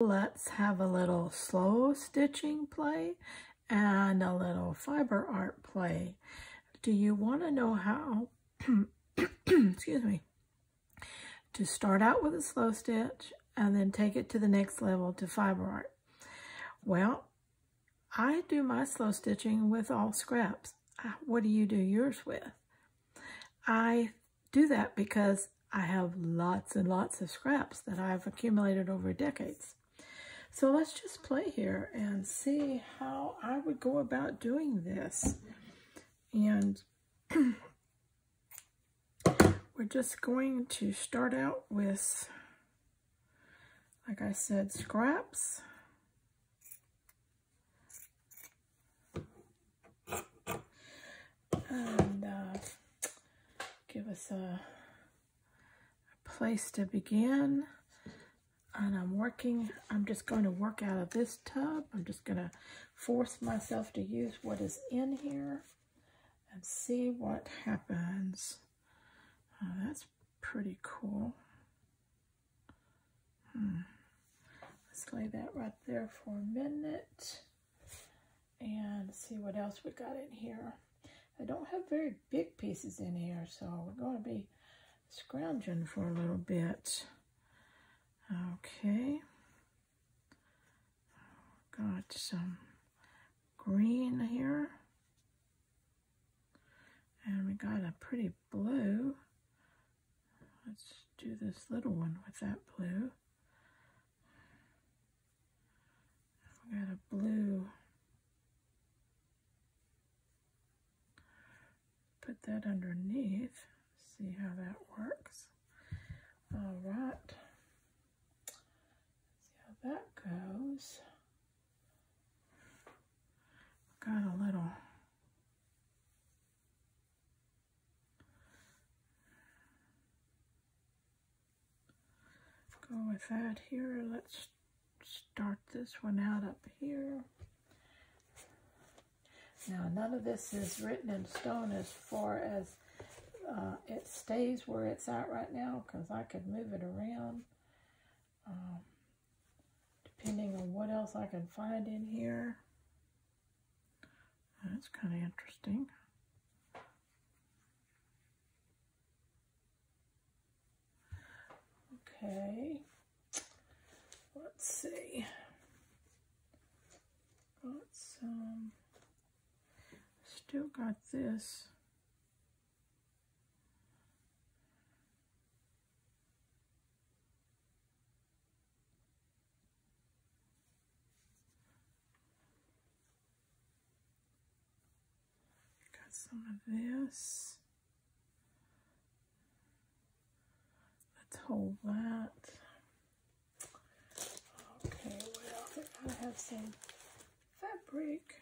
Let's have a little slow stitching play and a little fiber art play. Do you want to know how, excuse me, to start out with a slow stitch and then take it to the next level to fiber art? Well, I do my slow stitching with all scraps. What do you do yours with? I do that because I have lots and lots of scraps that I've accumulated over decades. So let's just play here and see how I would go about doing this. And we're just going to start out with, like I said, scraps. And give us a place to begin. And I'm just going to work out of this tub. I'm just going to force myself to use what is in here and see what happens. Oh, that's pretty cool. Let's lay that right there for a minute and see what else we got in here. I don't have very big pieces in here, so we're going to be scrounging for a little bit. Okay, got some green here, and we got a pretty blue. Let's do this little one with that blue. We got a blue. Put that underneath, see how that works. All right. That goes. Got a little go with that here. Let's start this one out up here. Now, none of this is written in stone as far as it stays where it's at right now, because I could move it around. Depending on what else I can find in here. That's kind of interesting. Okay, let's see. Got some, still got this. Some of this. Let's hold that. Okay, well, I have some fabric.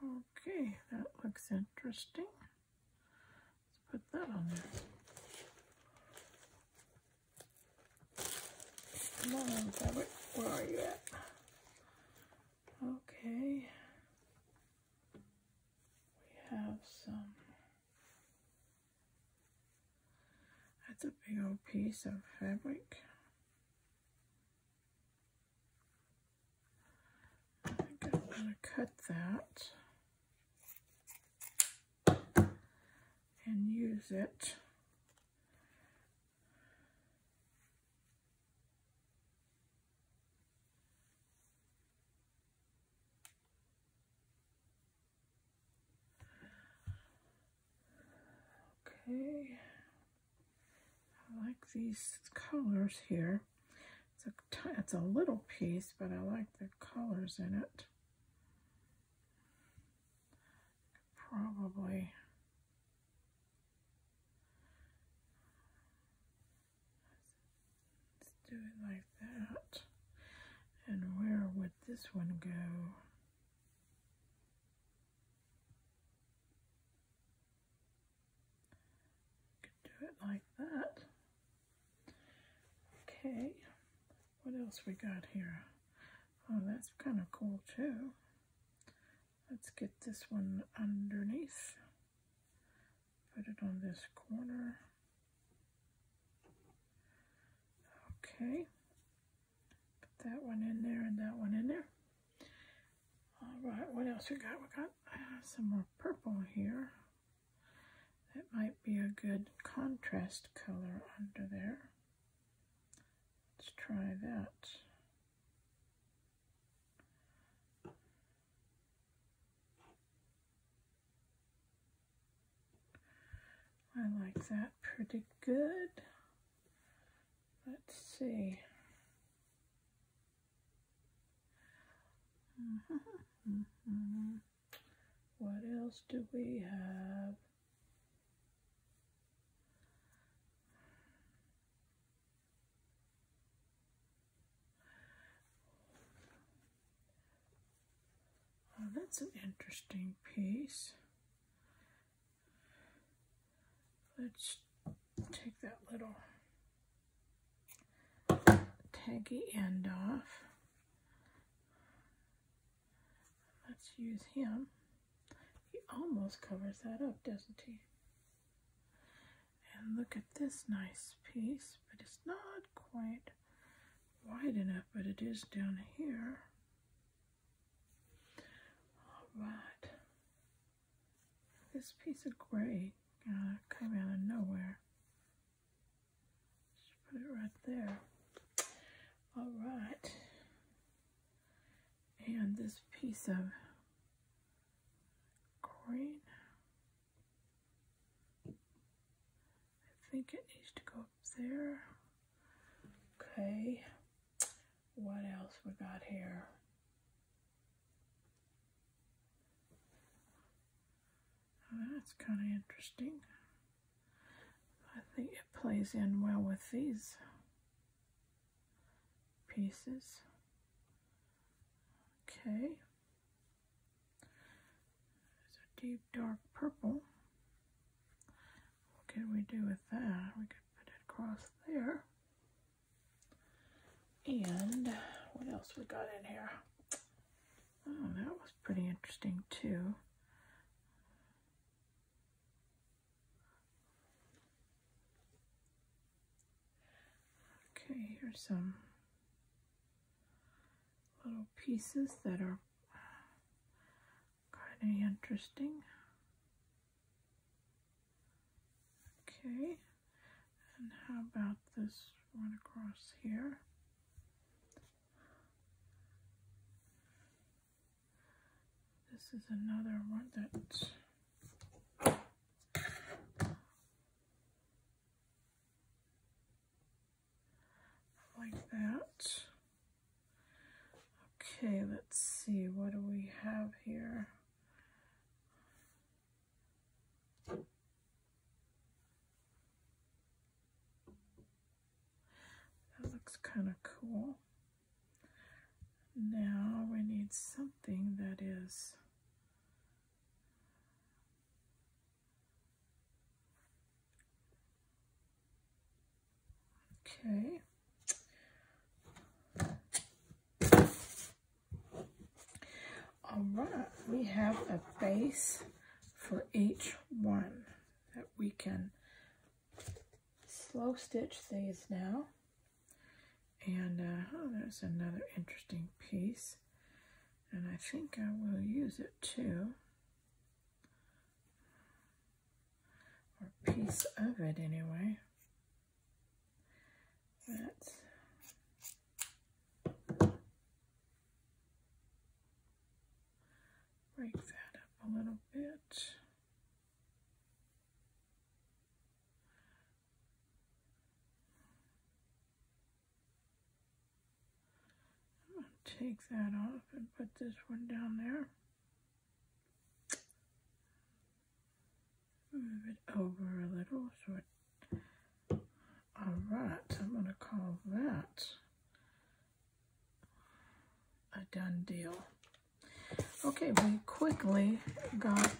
Okay, that looks interesting. Let's put that on there. Come on, fabric. Where are you at? Okay. Have some, that's a big old piece of fabric. I think I'm going to cut that and use it. Okay, I like these colors here. It's a little piece, but I like the colors in it. Probably let's do it like that. And where would this one go? Like that. Okay, what else we got here? Oh, that's kind of cool too. Let's get this one underneath. Put it on this corner. Okay, that one in there and that one in there. All right, what else we got? We got some more purple here. That might be a good contrast color under there. Let's try that. I like that pretty good. Let's see. What else do we have? Oh, that's an interesting piece. Let's take that little taggy end off. Let's use him. He almost covers that up, doesn't he? And look at this nice piece, but it's not quite wide enough, but it is down here. All right. This piece of gray came out of nowhere. Just put it right there. All right. And this piece of green, I think it needs to go up there. Okay. What else we got here? That's kind of interesting. I think it plays in well with these pieces. Okay. There's a deep dark purple. What can we do with that? We could put it across there. And what else we got in here? Oh, that was pretty interesting too. Okay, here's some little pieces that are kind of interesting. Okay, and how about this one across here? This is another one that's like that. Okay, let's see, what do we have here? That looks kind of cool. Now we need something that is okay. All right, we have a base for each one that we can slow stitch these now. And oh, there's another interesting piece, and I think I will use it too, or a piece of it anyway. Let's break that up a little bit. I'm going to take that off and put this one down there. Move it over a little so it... All right, I'm going to call that a done deal. Okay, we quickly got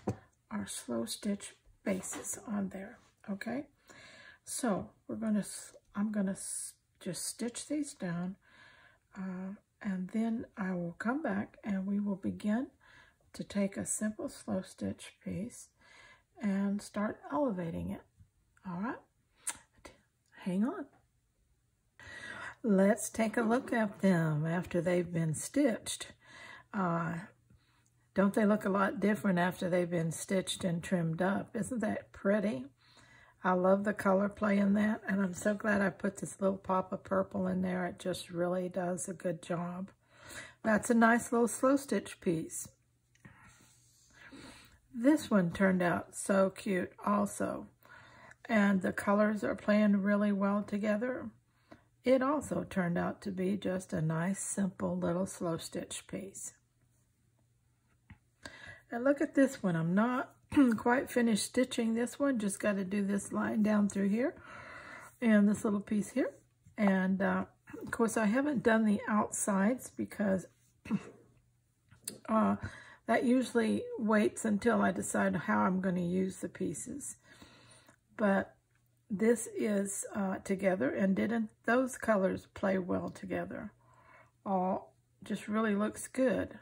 our slow stitch bases on there. Okay, so I'm gonna just stitch these down, and then I will come back and we will begin to take a simple slow stitch piece and start elevating it. All right, hang on. Let's take a look at them after they've been stitched. Don't they look a lot different after they've been stitched and trimmed up? Isn't that pretty? I love the color play in that, and I'm so glad I put this little pop of purple in there. It just really does a good job. That's a nice little slow stitch piece. This one turned out so cute also, and the colors are playing really well together. It also turned out to be just a nice, simple little slow stitch piece. And look at this one. I'm not quite finished stitching this one. Just got to do this line down through here and this little piece here. And of course, I haven't done the outsides because that usually waits until I decide how I'm going to use the pieces. But this is together, and didn't those colors play well together? Just really looks good.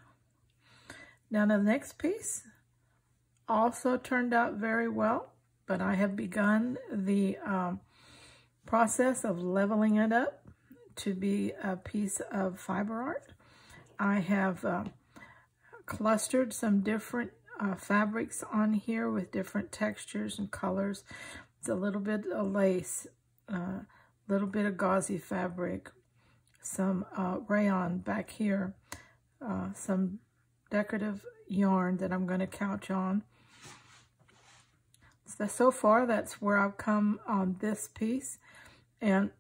Now the next piece also turned out very well, but I have begun the process of leveling it up to be a piece of fiber art. I have clustered some different fabrics on here with different textures and colors. It's a little bit of lace, a little bit of gauzy fabric, some rayon back here, some decorative yarn that I'm going to couch on. So far, that's where I've come on this piece, and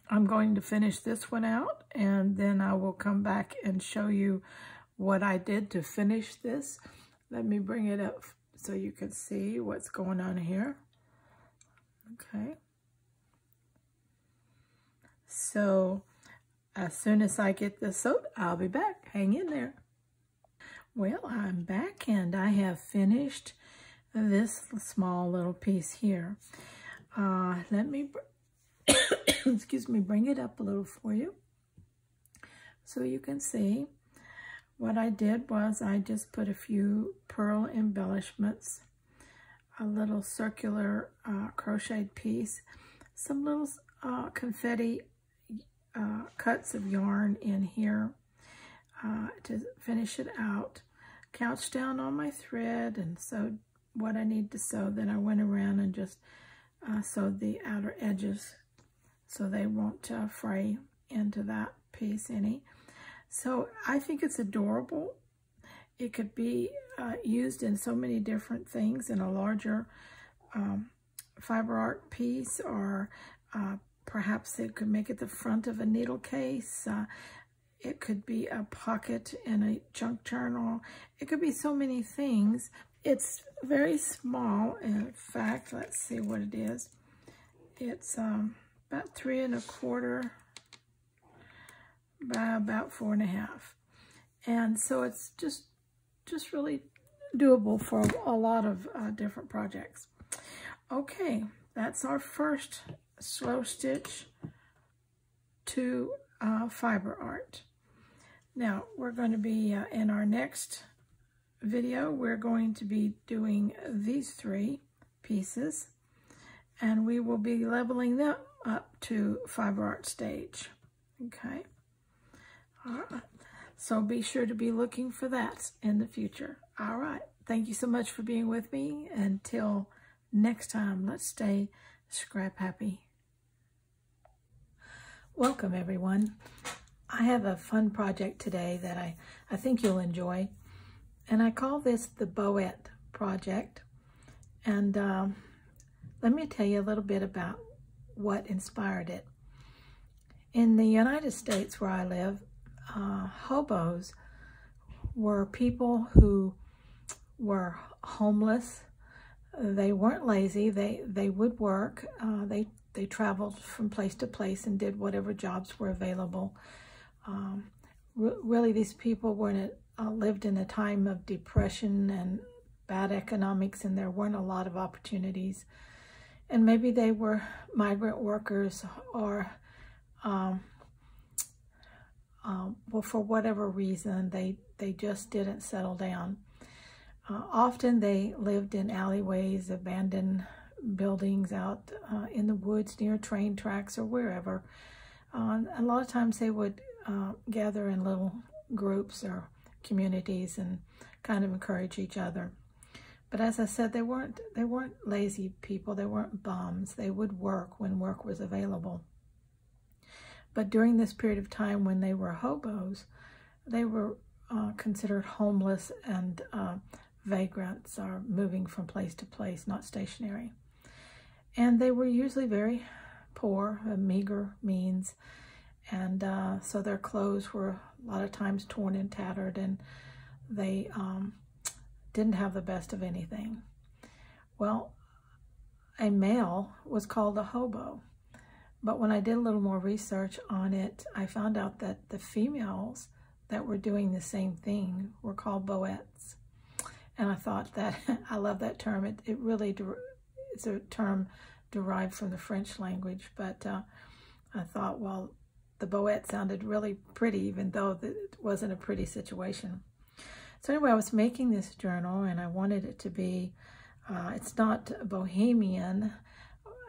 I'm going to finish this one out, and then I will come back and show you what I did to finish this. Let me bring it up so you can see what's going on here. Okay. So as soon as I get this sewed, I'll be back. Hang in there. Well, I'm back, and I have finished this small little piece here. Let me, excuse me, bring it up a little for you so you can see. What I did was I just put a few pearl embellishments, a little circular crocheted piece, some little confetti cuts of yarn in here to finish it out. Couched down on my thread and sewed what I need to sew. Then I went around and just sewed the outer edges so they won't fray into that piece any. So I think it's adorable. It could be used in so many different things, in a larger fiber art piece, or perhaps it could make it the front of a needle case. It could be a pocket in a junk journal. It could be so many things. It's very small. In fact, let's see what it is. It's about 3 1/4 by about 4 1/2. And so it's just really doable for a lot of different projects. Okay, that's our first slow stitch to fiber art. Now we're going to be in our next video, we're going to be doing these 3 pieces, and we will be leveling them up to fiber art stage. Okay. All right. So be sure to be looking for that in the future. All right. Thank you so much for being with me. Until next time, let's stay scrap happy. Welcome, everyone. I have a fun project today that I think you'll enjoy. And I call this the Boyettes project. And let me tell you a little bit about what inspired it. In the United States where I live, hobos were people who were homeless. They weren't lazy. They would work. They traveled from place to place and did whatever jobs were available. Really, these people lived in a time of depression and bad economics, and there weren't a lot of opportunities. And maybe they were migrant workers, or well, for whatever reason, they just didn't settle down. Often they lived in alleyways, abandoned buildings out in the woods near train tracks or wherever. A lot of times they would gather in little groups or communities and kind of encourage each other. But as I said, they weren't lazy people. They weren't bums. They would work when work was available. But during this period of time when they were hobos, they were considered homeless and vagrants, or moving from place to place, not stationary. And they were usually very poor, meager means, and so their clothes were a lot of times torn and tattered, and they didn't have the best of anything. Well, a male was called a hobo, but when I did a little more research on it, I found out that the females that were doing the same thing were called Boyettes. And I thought that, I love that term. It really, it's a term derived from the French language, but I thought, well, the Boyette sounded really pretty, even though it wasn't a pretty situation. So anyway, I was making this journal, and I wanted it to be, it's not bohemian,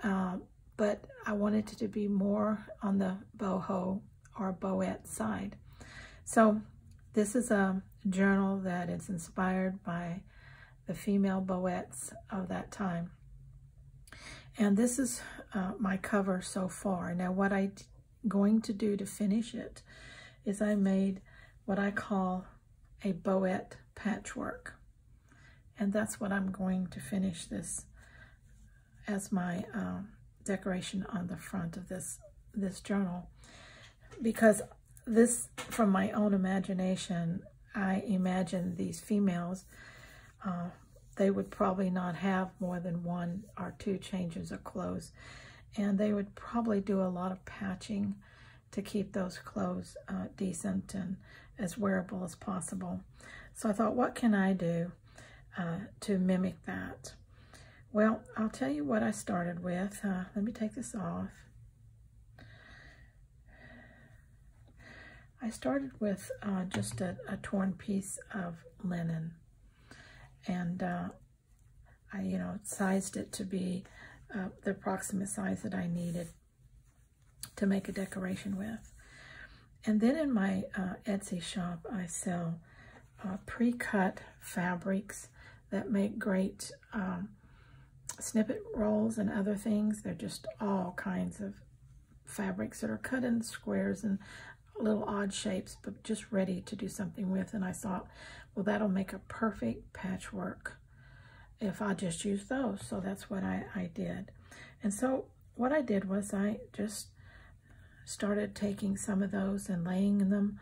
but I wanted it to be more on the boho or Boyette side. So this is a journal that is inspired by the female Boyettes of that time. And this is my cover so far. Now what I'm going to do to finish it is I made what I call a Boyette patchwork. And that's what I'm going to finish this as my decoration on the front of this journal. Because this, from my own imagination, I imagine these females, they would probably not have more than 1 or 2 changes of clothes. And they would probably do a lot of patching to keep those clothes decent and as wearable as possible. So I thought, what can I do to mimic that? Well, I'll tell you what I started with. Let me take this off. I started with just a torn piece of linen, and I, sized it to be the approximate size that I needed to make a decoration with. And then in my Etsy shop, I sell pre-cut fabrics that make great snippet rolls and other things. They're just all kinds of fabrics that are cut in squares and little odd shapes, but just ready to do something with. And I thought, well, that'll make a perfect patchwork if I just use those. So that's what I did. And so what I did was I just started taking some of those and laying them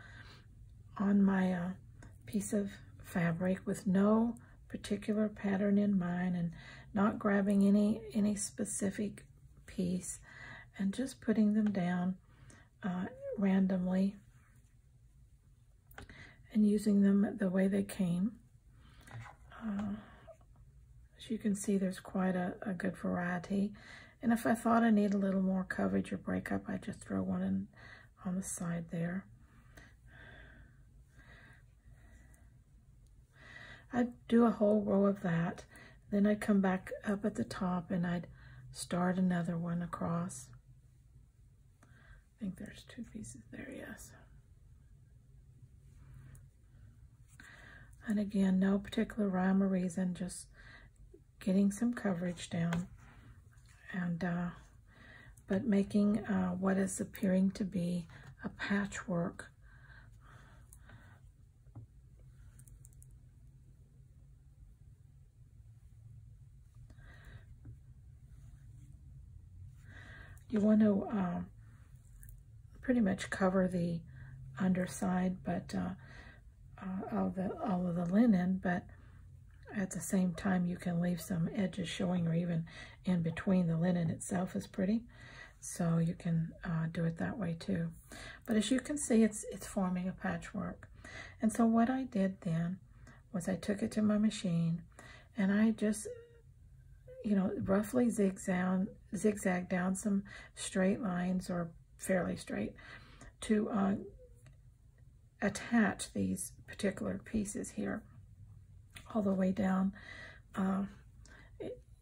on my piece of fabric with no particular pattern in mind, and not grabbing any specific piece, and just putting them down randomly and using them the way they came. As you can see, there's quite a good variety. And if I thought I need a little more coverage or breakup, I just throw one in on the side there. I'd do a whole row of that. Then I'd come back up at the top and I'd start another one across. I think there's 2 pieces there, yes. And again, no particular rhyme or reason, just getting some coverage down, and but making what is appearing to be a patchwork. You want to pretty much cover the underside, but all of the linen, but at the same time you can leave some edges showing, or even in between. The linen itself is pretty, so you can do it that way too. But as you can see, it's forming a patchwork. And so what I did then was I took it to my machine, and I just, roughly zigzag down some straight lines, or fairly straight, to attach these particular pieces here all the way down.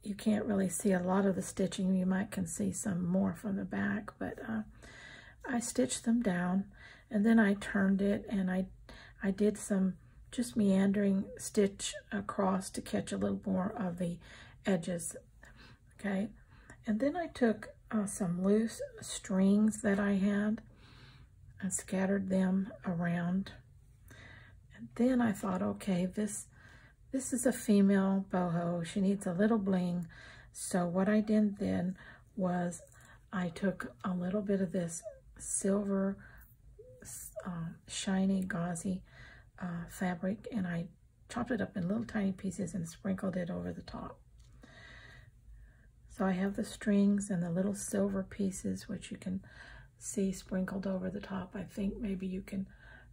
You can't really see a lot of the stitching. You can see some more from the back, but I stitched them down, and then I turned it, and I did some just meandering stitch across to catch a little more of the edges, okay? And then I took some loose strings that I had and scattered them around. And then I thought, okay, this is a female boho. She needs a little bling. So what I did then was I took a little bit of this silver shiny gauzy fabric, and I chopped it up in little tiny pieces and sprinkled it over the top. So I have the strings and the little silver pieces, which you can see sprinkled over the top. I think maybe you can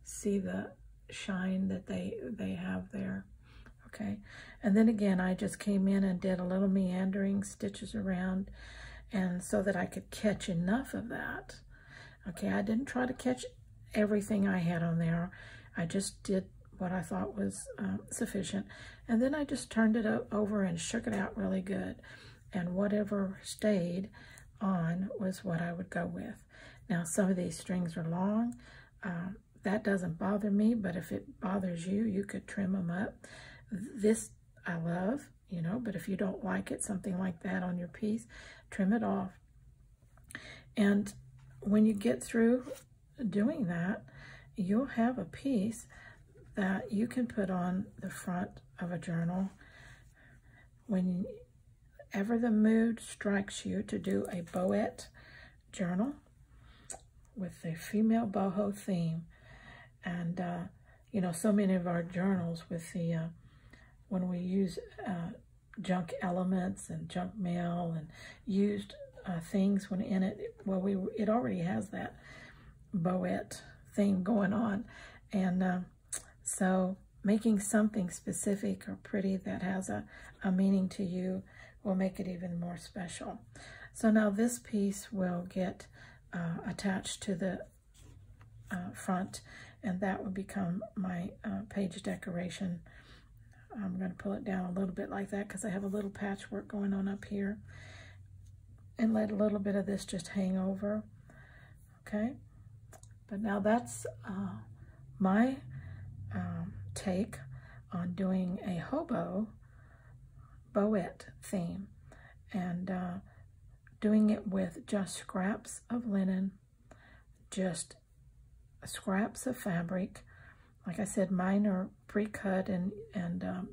see the shine that they have there. Okay, and then again, I just came in and did a little meandering stitches around, and so that I could catch enough of that. Okay, I didn't try to catch everything I had on there. I just did what I thought was sufficient, and then I just turned it over and shook it out really good, and whatever stayed on was what I would go with. Now, some of these strings are long. That doesn't bother me, but if it bothers you, you could trim them up. This I love, you know, but if you don't like it, something like that on your piece, trim it off. And when you get through doing that, you'll have a piece that you can put on the front of a journal whenever the mood strikes you to do a Boyette journal with the female boho theme. And, you know, so many of our journals with the, when we use junk elements and junk mail and used things when in it, well, it already has that Boyette theme going on. And so making something specific or pretty that has a meaning to you will make it even more special. So now this piece will get attached to the front, and that will become my page decoration. I'm going to pull it down a little bit like that because I have a little patchwork going on up here, and let a little bit of this just hang over. Okay, but now that's my take on doing a hobo Boyette theme, and doing it with just scraps of linen, just scraps of fabric. Like I said, mine are pre-cut, and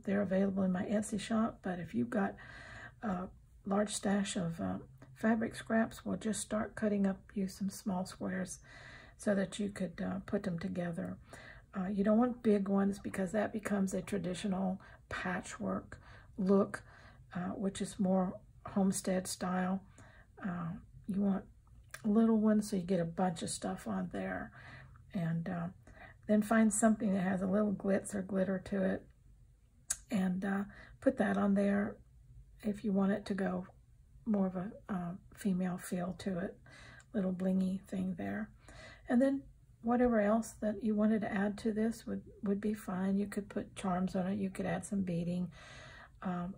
they're available in my Etsy shop, but if you've got a large stash of fabric scraps, we'll just start cutting up you some small squares so that you could put them together. You don't want big ones because that becomes a traditional patchwork look, which is more homestead style. You want little ones so you get a bunch of stuff on there, and then find something that has a little glitz or glitter to it, and put that on there if you want it to go more of a female feel to it, little blingy thing there. And then whatever else that you wanted to add to this would be fine. You could put charms on it, you could add some beading,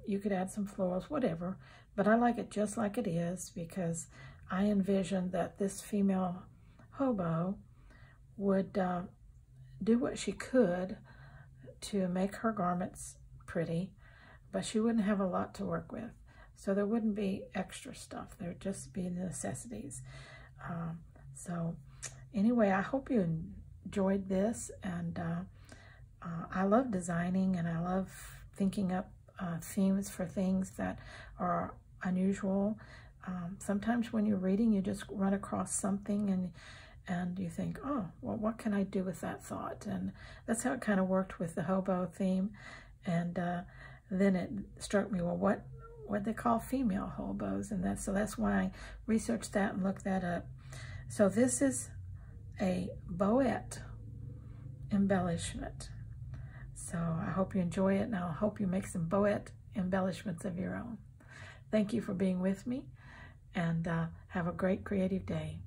you could add some florals, whatever. But I like it just like it is because I envisioned that this female hobo would do what she could to make her garments pretty, but she wouldn't have a lot to work with. So there wouldn't be extra stuff. There'd just be necessities. So anyway, I hope you enjoyed this, and I love designing, and I love thinking up themes for things that are unusual. Sometimes when you're reading, you just run across something and you think, oh, well, what can I do with that thought? And that's how it kind of worked with the hobo theme. And then it struck me, well, what they call female hobos, and that's why I researched that and looked that up. So this is a Boyette embellishment. So I hope you enjoy it, and I hope you make some Boyette embellishments of your own. Thank you for being with me, and have a great creative day.